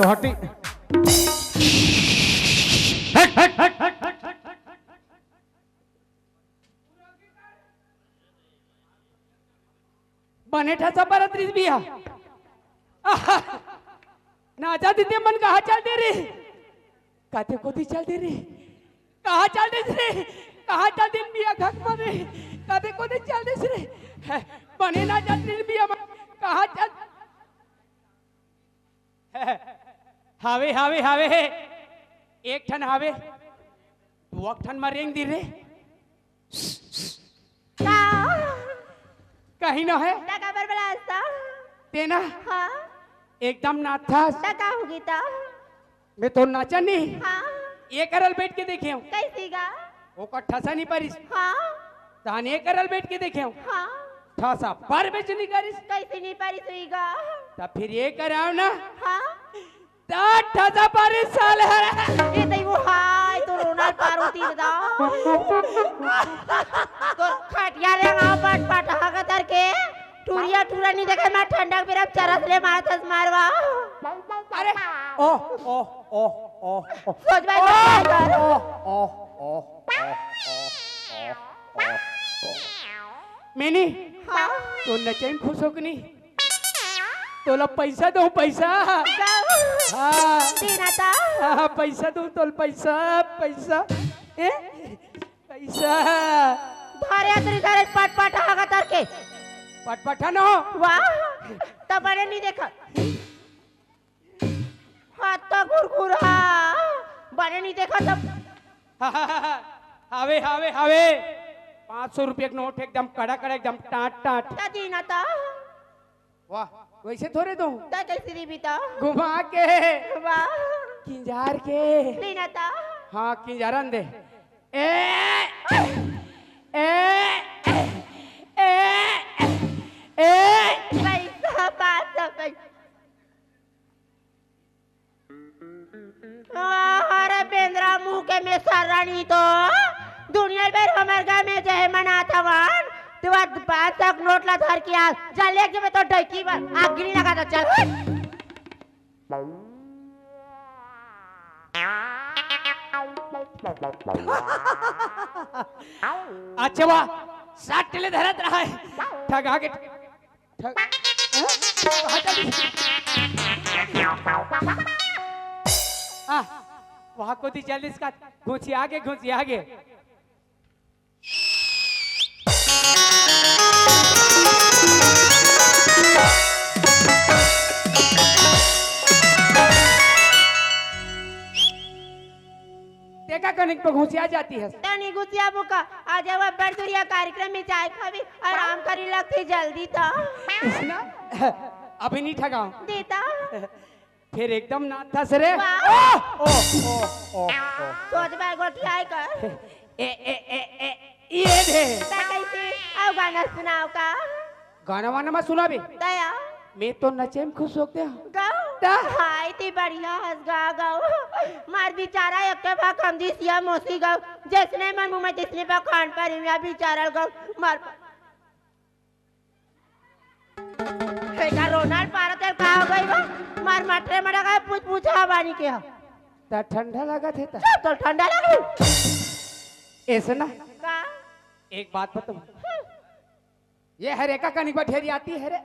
हटी बनेठाचा परत रिस बिया नाचा तिथे मन कहा चलते रे काते कोती चलते रे कहा चलते रे कहा चलते बिया घक मध्ये काते कोती चलते रे बने ना चलते बिया कहा चल हावे हावे हावे एक ठन हावे दुआ ठन मारेंग दी रे कहीं ना है टका बरबलास्ता तेना हाँ एकदम नाथा टका होगी ता मैं तो नाचा नहीं हाँ ये करल बैठ के देखे हूँ कैसी गा वो का ठसा नहीं पारिस हाँ तान ये करल बैठ के देखे हूँ हाँ ठसा पर बेच नहीं करिस कैसी नहीं पारी सुई गा तब फिर ये कराओ ना हाँ ता ठसा पारिस साल है ये तो वो हाय तो रोनाल्ड पारोती दा तो खटिया रे गांव पट पट हागा तर के टूरिया टूरा नहीं देखे मैं ठंडा पे अब चरस ले मारतस मारवा अरे ओ ओ ओ ओ सोच भाई ओ ओ मैंने हाँ तो नचैन खुश हो कि नहीं तोला पैसा दो पैसा हाँ दीना ता हाँ पैसा दो तोल पैसा पैसा ए पैसा धारे अतरी धारे पट पट हागा तर के पटपटा न वाह तब बड़े नहीं देखा हाथ तो घुरघुरा बड़े नहीं देखा तब हावे हावे हावे 500 रुपये का नोट एकदम कड़ा कड़ा एकदम टाट टाट क्या दीना था वाह वैसे थोड़े दो ता कैसी दी बीता घुमा के वाह किंजार के दीना था हाँ किंजारन दे ए ए ए ए पैसा पैसा अरे बेंद्रा मुंह के में सरणी तो दुनिया भर हमारे गाँव में जय मनाता वन तो बात 5 नोट ला धर के आ जा ले के मैं तो डकी बार आग गिरी लगा तो चल अच्छा वाह 60 टेले धरत रहा है ठगा के ठग हाँ वहाँ को दी 40 का घुसी आगे देखा कनिक पर घुसिया जाती है तनी गुसिया बुका आज अब बड़दुरिया कार्यक्रम में चाय खावी आराम करी लगती जल्दी तो इसना अभी नहीं ठगा देता फिर एकदम नाथा सरे वाह। ओ ओ ओ ओ सोच भाई गोठियाई कर ए ये दे ता कैसे आओ गाना सुनाओ का गाना वाना में सुना भी दया मैं तो नचे में खुश होते हैं गाओ ता हाय ती बढ़िया हंस गा गाओ मार बेचारा एक के भाग हम दी सिया मोसी गाओ जिसने मन मुंह में तिसने पर खान पर या बेचारा गाओ मार का रोनाल्ड पारत का हो गई बा मार मटरे मड़ा का पूछा बानी के हा ता ठंडा लगा थे ता तो ठंडा लगी ऐसे ना का एक बात बताऊं ये हरेका का निकट ठहरी आती है रे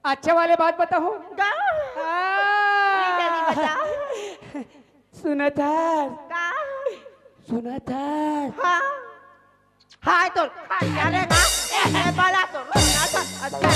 अच्छे वाले बात बताऊं गाओ जल्दी बता सुना था का सुना था हाँ हाय तो खाने का ए बाला तो ना था अच्छा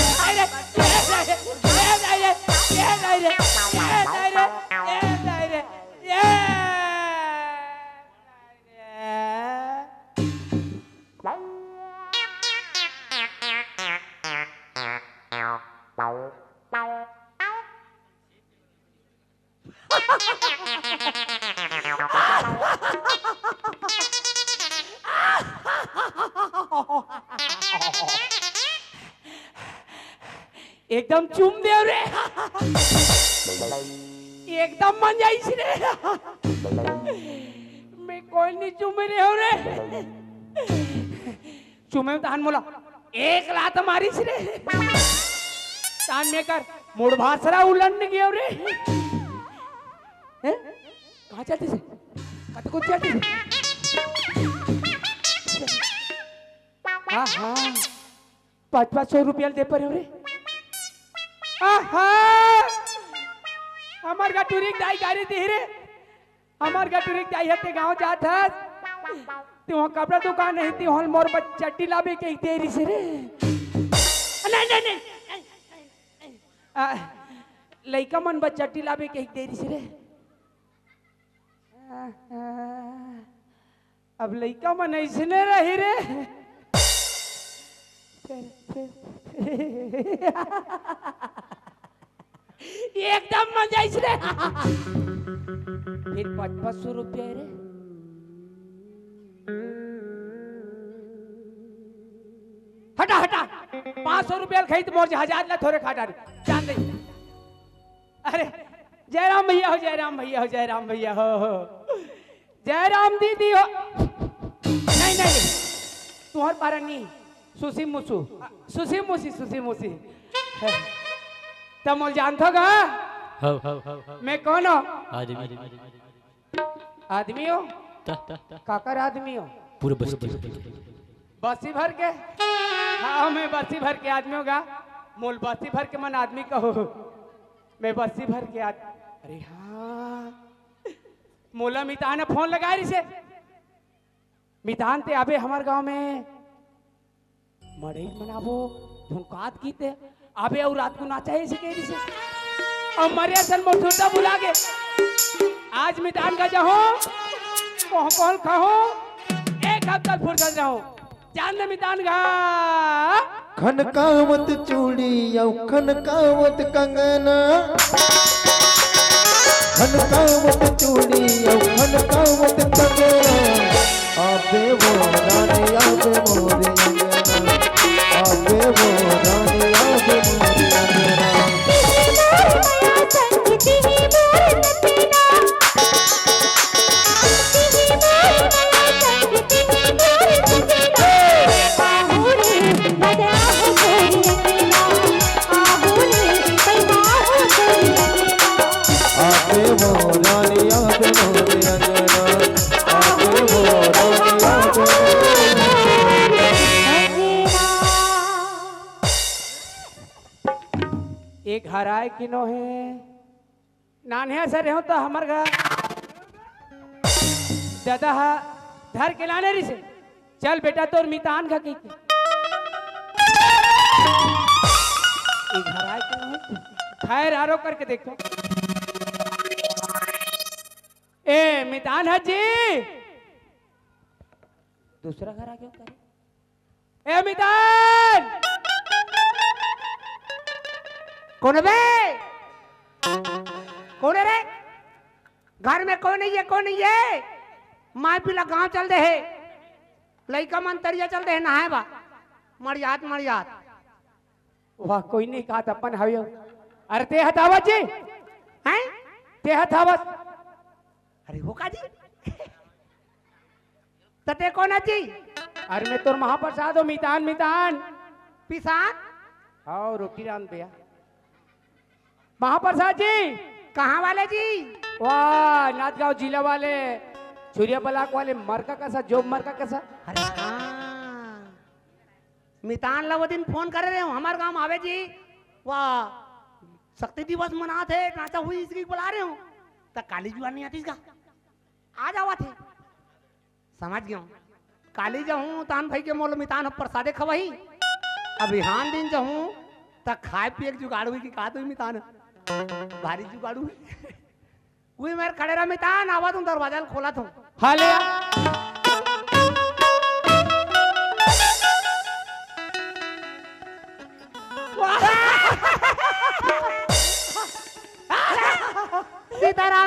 एकदम चुम देव रे एकदम मन जाइस रे मैं कोई नहीं चुमे रे हो रे चुमे तान मोला एक लात मारिस रे तान में कर मुड़ भासरा उलट गयो रे हैं? कहाँ चलती से कत कुछ चलती से हाँ 500 रुपया दे पर रे हमार गटुरिक दाई गाड़ी दी रे हमार गटुरिक दाई हते गांव जात है तू वहाँ कपड़ा दुकान नहीं थी हॉल मोर चट्टी लाबे के तेरी से रे नहीं लइका मन चट्टी लाबे के तेरी से रे अब लइका मन ऐसे रही रे एकदम मजा रे फिर 500 रुपया रे हटा 500 रुपया खाई तो मोर जहाज ला थोड़े खाटा रे जान दे अरे जयराम भैया हो जयराम भैया हो जयराम भैया हो जयराम दीदी हो नहीं तुम्हार पारा नहीं सुसी मुसी तब मोल जानता गा मैं कौन हो आदमी हो काकर आदमी हो पूरे बस्ती भर के हाँ मैं बस्ती भर के आदमी होगा मोल बस्ती भर के मन आदमी कहो मैं बस्ती भर के अरे हाँ मोला मितान ने फोन लगाए रिसे मितान ते अबे हमारे गांव में मड़ई मनाबो झुमकात कीते अबे और रात को नाचा है के रिसे और मरिया सन मोटूटा बुला के आज मितान का जाओ कौन खाओ एक हफ्ता फुर्सत रहो जान दे मितान गा खनकावत चूड़ी यौ खनकावत कंगना खनकावत चूड़ी यौ खनकावत कंगना आबे वो रानी आबे मोरे अंगना आबे वो रानी आबे मोरे अंगना एक हराए किनो है नान्हे सर हो तो हमार घर दादा धर के लाने रही से चल बेटा तोर मितान का की एक हराए किनो है खैर आरो करके देखो ए मितान हाजी दूसरा घर आ क्यों करे ए मितान कौन बे कौन है रे घर में कौन नहीं है माँ पिला गांव चल दे है लइका मन तरिया चल दे है नहाए बा मरियात वाह कोई नहीं कहा अपन हावियो अरे ते हतावत जी हैं ते हतावत अरे हो का जी तते कौन जी अरे मैं तोर महाप्रसाद हो मितान पिसान आओ रोटी राम भैया महाप्रसाद जी कहाँ वाले जी वाह नाथगांव जिला वाले छुरिया बलाक वाले मरका कैसा जोब मरका कैसा अरे हाँ मितान ला वो दिन फोन कर रहे हो हमारे गांव आवे जी वाह शक्ति दिवस मनाते नाचा हुई इसकी बुला रहे हो तो काली जुआ नहीं आती इसका आ जावा थे समझ गया काली जाऊं तान भाई के मोल मितान प्रसादे खवाही अब यहाँ दिन जाऊं तो खाए पिए जुगाड़ हुई की कहा तो मितान भारी जुगाड़ू वही मेरे खड़े रहा मितान आवाज तुम दरवाजा खोला था हाले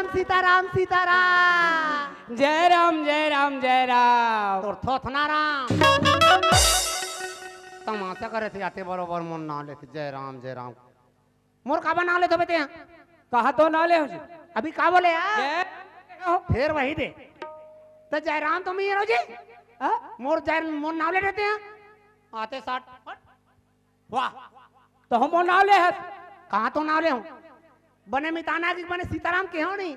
सीताराम जय राम और थोथना राम तमाशा करे थे आते बरोबर मोर ना लेते जय राम मोर काबा ना ले तो बेटे कहा तो ना ले अभी का बोले फिर वही दे तो जयराम तो मैं जी मोर नाम ले देते हैं आते 60 वाह तो हम नाम ले है कहा तो नाम ले हूँ बने मिताना की बने सीताराम के हो नहीं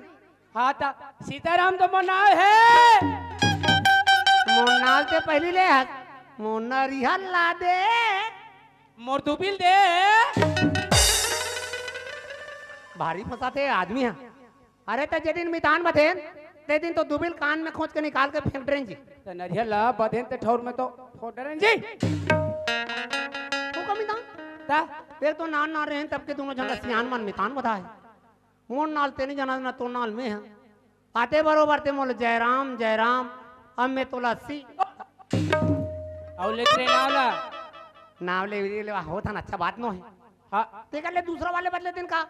हाँ ता सीताराम तो मोर नाम है। मोर नाल ते पहली ले हक मोर नरिया ला दे मोर दुबिल दे। भारी फंसाते आदमी है। अरे तो जे दिन मितान बथे ते दिन तो दुबिल कान में खोज के निकाल के फेंक दें जी। तो नरिया ला बदेन ते ठौर में तो फोटरन जी। तो कमी ता एक तो नान ना रहे तब के दोनों जन सियान मन मितान बता है। मोर नाल ते नहीं जाना ना तो नाल में है। आते बरोबर ते मोल जयराम जयराम अब मैं तो लस्सी और लेते नाला। नाव ले होता ना अच्छा बात नो है। हाँ ते कर ले दूसरा वाले बदले दिन का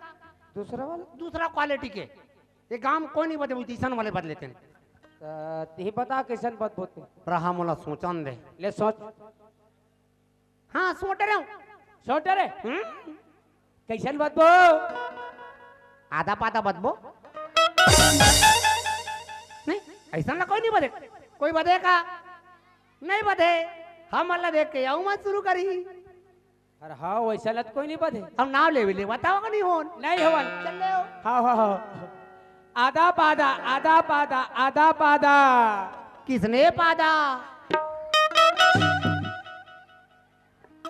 दूसरा वाला दूसरा क्वालिटी के ये गांव कोई नहीं बदले तीसरा वाले बदले थे ते बता कैसन बात बोलते रहा मोला सोचन दे ले सोच। हाँ सोच रहे हूँ सोच रे कैसन बात बो। आधा पाता बदबो नहीं ऐसा ना कोई नहीं बदे कोई बदे का नहीं बदे हम अल्लाह देख के आऊ मत शुरू करी अरे हाँ वैसा लत कोई नहीं बदे। हम नाव ले बताओ का नहीं हो नहीं होवन चल ले हो हाँ हाँ हाँ आधा पादा आधा पादा आधा पादा। किसने पादा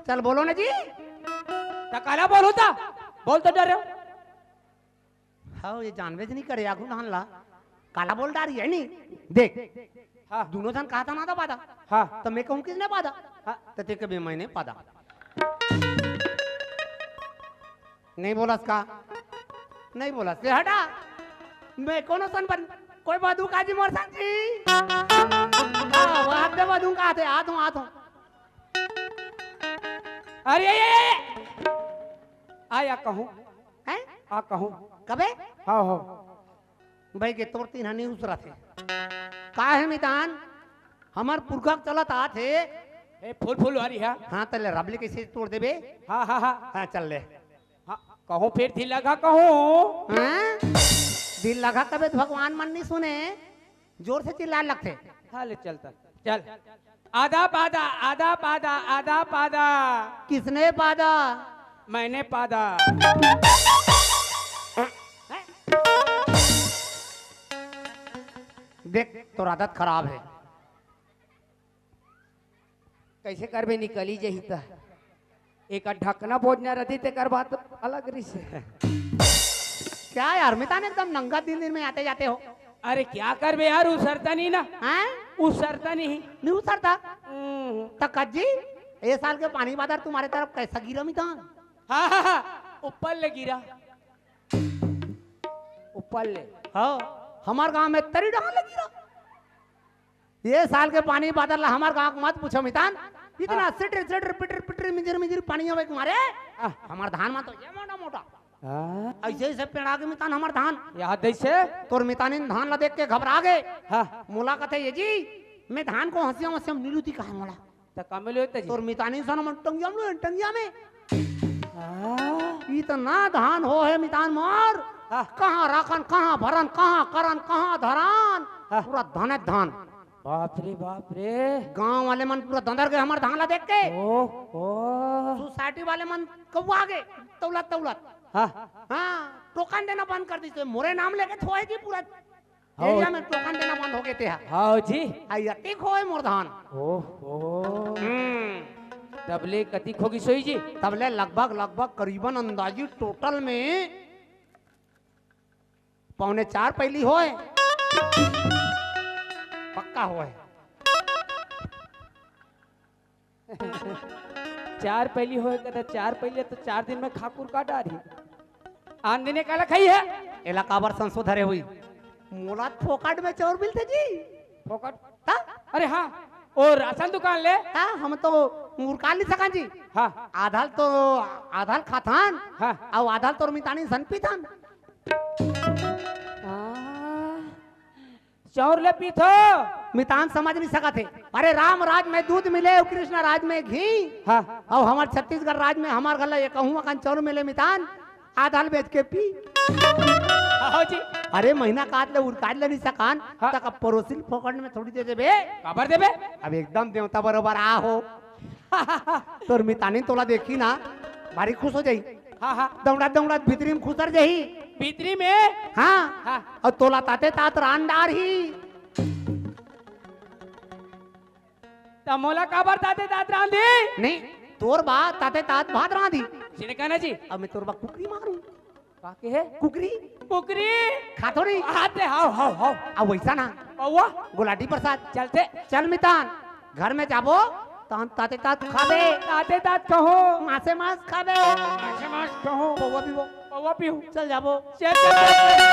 चल बोलो ना जी काला बोल होता बोल तो डर हाँ ये जानबेज नहीं करे आगू नहन ला काला बोल डारी है नहीं देख हाँ दोनों जन कहा था ना था पादा हाँ तो मैं कहूँ किसने पादा हाँ तो ते कभी मैंने पादा नहीं बोला इसका नहीं बोला से हटा मैं कौन सन बन कोई बदू काजी मोर सन जी हाँ वो हाथ दे बदू का थे आतो अरे ये आया कहूँ हैं आ कहूँ कबे हाँ हो भाई के तोर तीन हनी उसरा थे का है मितान हमार पुरखा चलत आ थे ए फूल फूल वाली है हाँ तले रबली कैसे तोड़ देबे हाँ हाँ हाँ हाँ चल ले हाँ कहूँ फिर थी लगा कहूँ हाँ? दिल लगा कबे तो भगवान मन नहीं सुने जोर से चिल्ला लगते हाँ ले चलता चल आधा पादा आधा पादा आधा पादा। किसने पादा मैंने पादा। देख तो आदत खराब है कैसे करबे निकली जही त एक ढकना भोजना रहती ते कर बात अलग रिस है। क्या यार मितान एकदम नंगा दिन में आते जाते हो अरे क्या करबे यार उसरता नहीं ना हैं उसरता नहीं। नहीं उतरता तक जी ये साल के पानी बादर तुम्हारे तरफ कैसा गिरा मितान हाँ हाँ हाँ ऊपर ले गिरा ऊपर ले हाँ हमार गांव में तरी डाल लगी रहा ये साल के पानी बादल हमार गांव मत पूछो मितान इतना सिटर सिटर पिटर पिटर मिजर मिजर पानी आवे तुम्हारे हमार धान में तो ये मोटा मोटा ऐसे ऐसे पेड़ आगे मितान हमार धान याद ऐसे तोर मितान इन धान ला देख के घबरा गए हाँ मुलाकात है ये जी मैं धान को हंसिया हंसिया नीलुती कहा मोला तो कमल होता जी तोर मितानी सन मन टंगिया में इतना धान हो है मितान मार कहाँ राखन कहाँ भरन कहाँ करन कहाँ धरान पूरा धान बाप रे गांव वाले मन पूरा दंदर गए हमारे धान ला देख के ओ सोसाइटी वाले मन कौआ गए तौलत हाँ हाँ टोकन देना बंद कर दी मोरे नाम लेके थोए जी पूरा एरिया में टोकन देना बंद हो गए थे हाँ जी आई अति खोए मोर धान ओहो तबले कति खोगी सोई जी तबले लगभग करीबन अंदाजी टोटल में 3.25 पहली होए पक्का होए 4 पहली होए कदा 4 पहले तो 4 दिन में खाकुर का डारी आन दिने काला खाई है इलाका भर संशोधरे हुई मोला फोकट में चोर मिलते जी फोकट ता? अरे हाँ और राशन दुकान ले ता? हम तो मुर्का ली सका जी हाँ आधाल खातान हाँ और आधाल तो मितानी सन पीतान चौर ले पीथो मितान समझ नहीं सका थे अरे राम राज में दूध मिले और कृष्ण राज में घी हाँ और हमारे छत्तीसगढ़ राज में हमार गला ये कहूँ अकन चौर मिले मितान आधाल बेच के पी हाँ जी अरे महीना काट ले उड़काट ले नहीं सकान हाँ। तक अब पड़ोसी फोकट में थोड़ी दे देबे खबर देबे अब एकदम देवता बरोबर आ हो तोर मितानी तोला देखी ना भारी खुश हो जाई हाँ हाँ दौड़ा दौड़ा भीतरी में खुसर जाही भीतरी में हाँ हाँ और तोला ताते तात रानदार ही तमोला काबर ताते तात रांधी नहीं तोर बा ताते तात भात रांधी सिने कहना जी अब मैं तोर बा कुकरी मारूं बाकी है कुकरी कुकरी खातो नहीं आते हाव हाव हाव अब वैसा ना पौवा गुलाटी प्रसाद चलते चल मितान घर में जाबो तान ताते तात खाबे ताते तात कहो मासे मास खाबे मास कहो पौवा पीबो पौवा पीहू चल जाबो चल